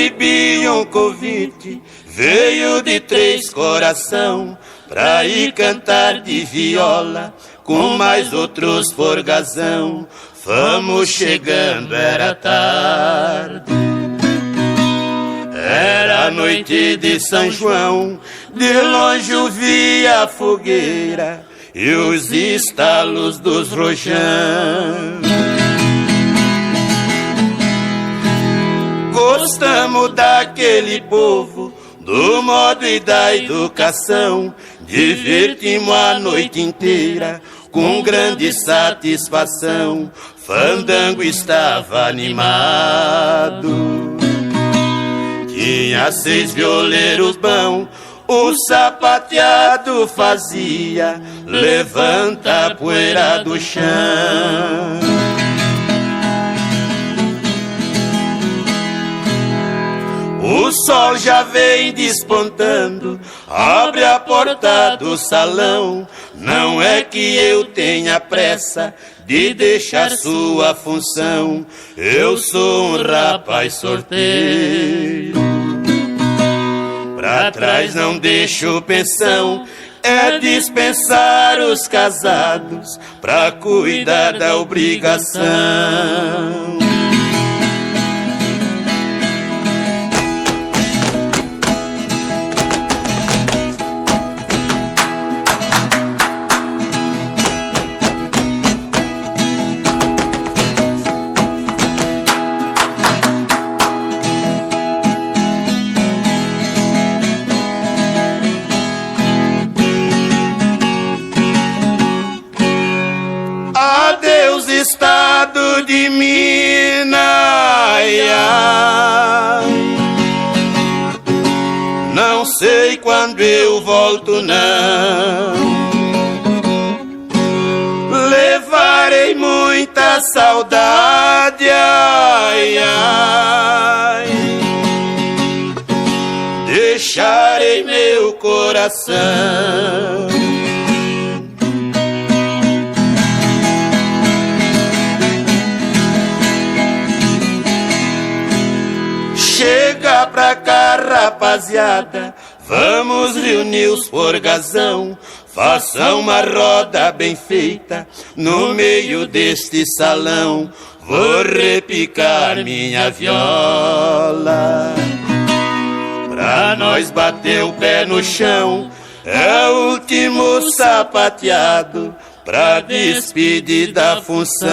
recebi um convite, veio de Três Coração, pra ir cantar de viola, com mais outros forgazão. Fomos chegando, era tarde, era noite de São João. De longe eu via a fogueira e os estalos dos rojão. Gostamos daquele povo, do modo e da educação. Divertimos a noite inteira com grande satisfação. Fandango estava animado, tinha 6 violeiros bons. O sapateado fazia, levanta a poeira do chão. O sol já vem despontando, abre a porta do salão. Não é que eu tenha pressa de deixar sua função. Eu sou um rapaz sorteiro, pra trás não deixo pensão. É dispensar os casados pra cuidar da obrigação. Estado de Minas, não sei quando eu volto, não. Levarei muita saudade, ai, ai. Deixarei meu coração. Chega pra cá, rapaziada, vamos reunir os forgazão. Faça uma roda bem feita no meio deste salão. Vou repicar minha viola pra nós bater o pé no chão. É o último sapateado pra despedir da função.